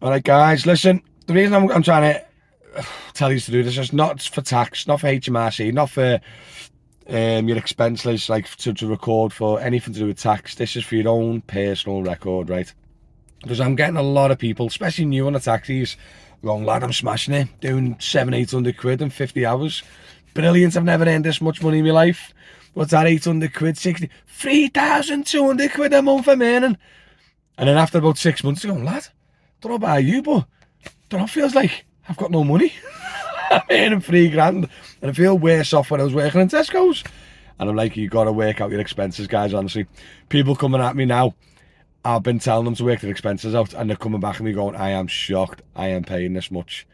All right, guys, listen. The reason I'm trying to tell you to do this is not for tax, not for HMRC, not for your expenses, like to record for anything to do with tax. This is for your own personal record, right? Because I'm getting a lot of people, especially new on the taxis, going, lad, I'm smashing it, doing 700-800 quid in 50 hours. Brilliant, I've never earned this much money in my life. What's that, 800 quid, 3,200 quid a month I'm earning. And then after about 6 months, I'm going, lad, don't know about you, but don't know, it feels like I've got no money. I'm earning 3 grand, and I feel worse off when I was working in Tesco's. And I'm like, you got to work out your expenses, guys, honestly. People coming at me now, I've been telling them to work their expenses out, and they're coming back at me going, I am shocked I am paying this much.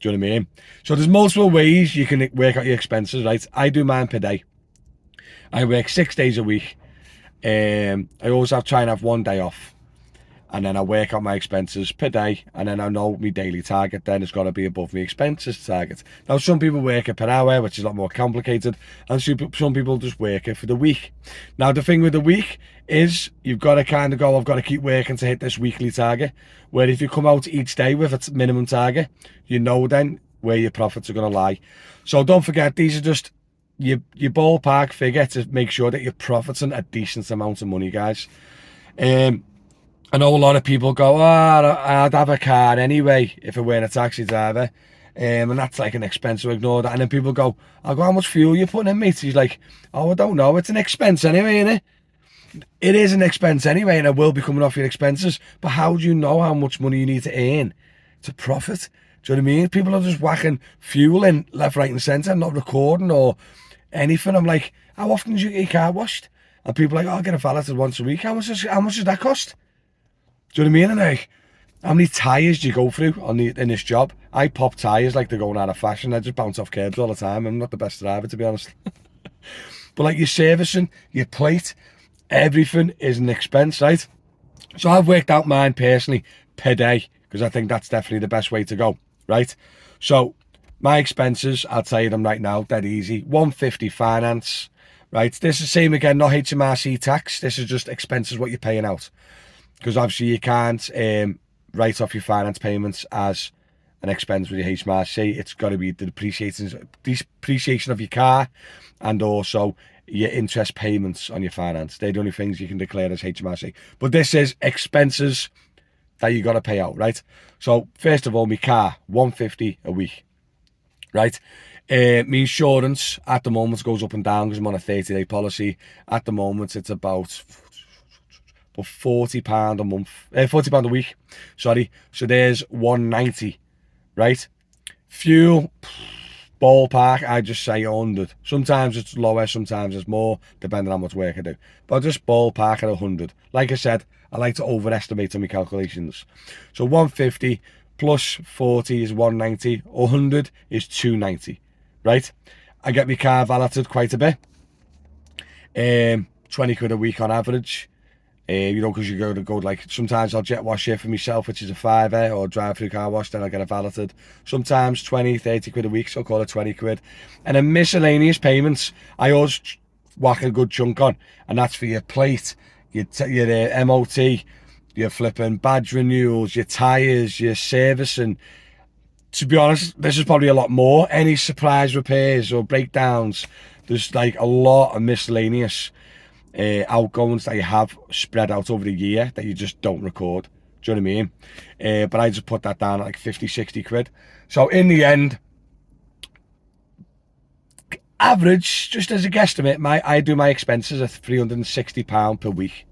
Do you know what I mean? So there's multiple ways you can work out your expenses, right? I do mine per day. I work 6 days a week. I always try and have 1 day off. And then I work out my expenses per day, and then I know my daily target then has got to be above my expenses target. Now, some people work it per hour, which is a lot more complicated, and some people just work it for the week. Now, the thing with the week is you've got to kind of go, I've got to keep working to hit this weekly target, where if you come out each day with a minimum target, you know then where your profits are going to lie. So don't forget, these are just your ballpark figure to make sure that you're profiting a decent amount of money, guys. I know a lot of people go, oh, I'd have a car anyway if I weren't a taxi driver. And that's like an expense to ignore that. And then people go, I'll go, how much fuel you putting in, mate? He's like, oh, I don't know. It's an expense anyway, isn't it? It is an expense anyway, and it will be coming off your expenses. But how do you know how much money you need to earn to profit? Do you know what I mean? People are just whacking fuel in left, right, and centre, not recording or anything. I'm like, how often is your car washed? And people are like, oh, I'll get it valeted once a week. How much does that cost? Do you know what I mean? And like, how many tyres do you go through in this job? I pop tyres like they're going out of fashion. I just bounce off curbs all the time. I'm not the best driver, to be honest. But like your servicing, your plate, everything is an expense, right? So I've worked out mine personally per day, because I think that's definitely the best way to go, right? So my expenses, I'll tell you them right now, dead easy. 150 finance, right? This is the same again, not HMRC tax. This is just expenses, what you're paying out. Because obviously you can't write off your finance payments as an expense with your HMRC. It's got to be the depreciation of your car, and also your interest payments on your finance. They're the only things you can declare as HMRC. But this is expenses that you got to pay out, right? So first of all, my car, 150 a week, right? My insurance at the moment goes up and down because I'm on a 30-day policy. At the moment, it's about £40 a month, £40 a week, sorry. So there's 190, right? Fuel, ballpark, I just say 100. Sometimes it's lower, sometimes it's more, depending on how much work I do. But just ballpark at 100. Like I said, I like to overestimate on my calculations. So 150 plus 40 is 190, 100 is 290, right? I get my car valeted quite a bit. 20 quid a week on average. You know, because you go like, sometimes I'll jet wash it for myself, which is a £5, or drive through car wash, then I'll get it valeted. Sometimes 20-30 quid a week, so I'll call it 20 quid. And then miscellaneous payments, I always whack a good chunk on, and that's for your plate, your MOT, your flipping badge renewals, your tyres, your servicing. To be honest, this is probably a lot more. Any surprise repairs or breakdowns, there's like a lot of miscellaneous outgoings that you have spread out over the year that you just don't record. Do you know what I mean? But I just put that down at like 50-60 quid. So in the end, average, just as a guesstimate, I do my expenses at £360 per week,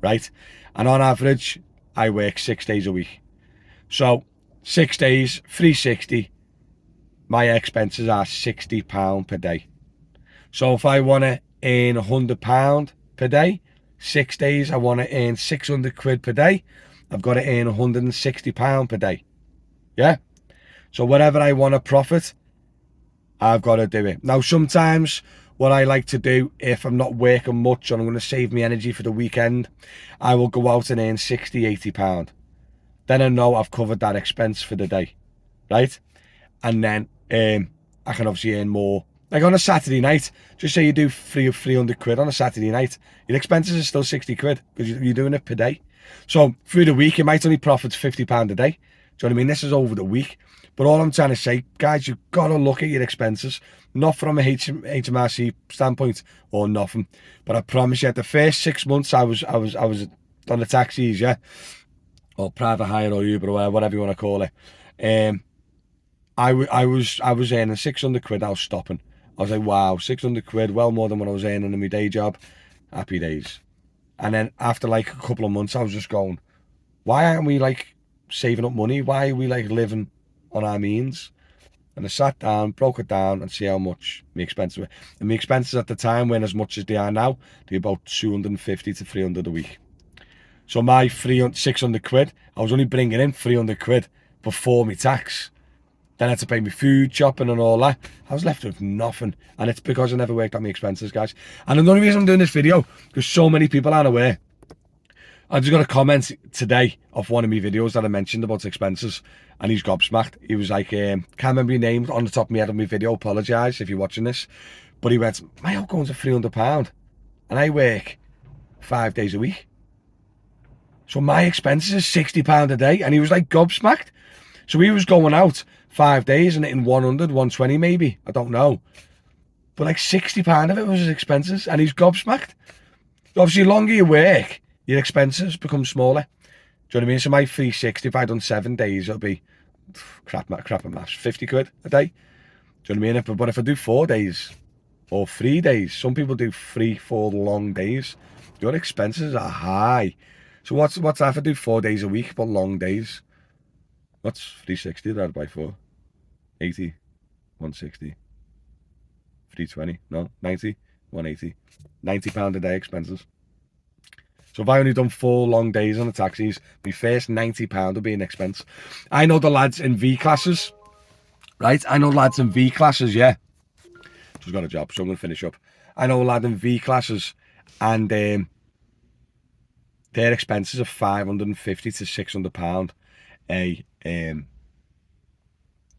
right? And on average, I work 6 days a week. So 6 days, 360, my expenses are £60 per day. So if I want to earn £100 per day, 6 days, I want to earn 600 quid per day, I've got to earn £160 per day. Yeah? So whatever I want to profit, I've got to do it. Now, sometimes what I like to do, if I'm not working much and I'm going to save me energy for the weekend, I will go out and earn £60-80. Then I know I've covered that expense for the day, right? And then I can obviously earn more. Like on a Saturday night, just say you do 300 quid on a Saturday night, your expenses are still 60 quid because you're doing it per day. So through the week, you might only profit £50 a day, Do you know what I mean? This is over the week. But all I'm trying to say, guys, you've got to look at your expenses, not from a HMRC standpoint or nothing. But I promise you, the first 6 months I was on the taxis, yeah, or private hire or Uber or whatever you want to call it. I was earning 600 quid. I was stopping. I was like, wow, 600 quid, well more than what I was earning in my day job. Happy days. And then after like a couple of months, I was just going, why aren't we like saving up money? Why are we like living on our means? And I sat down, broke it down, and see how much my expenses were. And my expenses at the time weren't as much as they are now. They're about 250 to 300 a week. So my 600 quid, I was only bringing in 300 quid before my tax. Then I had to pay me food, shopping and all that. I was left with nothing. And it's because I never worked out my expenses, guys. And the only reason I'm doing this video, because so many people aren't aware. I just got a comment today of one of my videos that I mentioned about expenses, and he's gobsmacked. He was like, can't remember your name on the top of my head of my video, apologise if you're watching this. But he went, my outgoings are £300 and I work 5 days a week. So my expenses are £60 a day. And he was like gobsmacked. So he was going out 5 days and hitting 100, 120 maybe, I don't know. But like £60 of it was his expenses, and he's gobsmacked. Obviously, the longer you work, your expenses become smaller. Do you know what I mean? So my 360, if I'd done 7 days, it'll be crap at maths, 50 quid a day. Do you know what I mean? But if I do 4 days or 3 days, some people do 3-4 long days, your expenses are high. So what's that if I do 4 days a week, but long days? What's 360 divided by 4? 80, 160, 320, no, 90, 180. £90 a day expenses. So if I only done 4 long days on the taxis, my first £90 will be an expense. I know the lads in V classes, right? I know lads in V classes, yeah. Just got a job, so I'm going to finish up. I know a lad in V classes, and their expenses are £550 to £600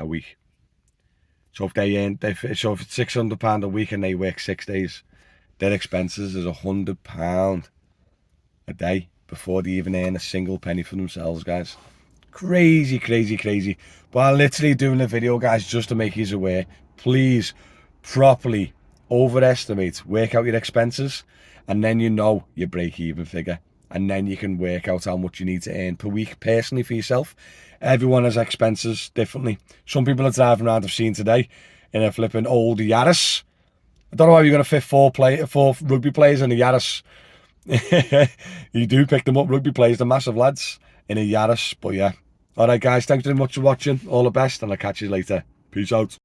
a week. So if so if it's £600 a week and they work 6 days, their expenses is £100 a day before they even earn a single penny for themselves, guys. Crazy, crazy, crazy. But I'm literally doing a video, guys, just to make you aware. Please properly overestimate, work out your expenses, and then you know your break-even figure. And then you can work out how much you need to earn per week personally for yourself. Everyone has expenses differently. Some people are driving around, I've seen today, in a flipping old Yaris. I don't know how you're going to fit 4 rugby players in a Yaris. You do pick them up, rugby players, the massive lads, in a Yaris. But yeah. Alright guys, thanks very much for watching. All the best, and I'll catch you later. Peace out.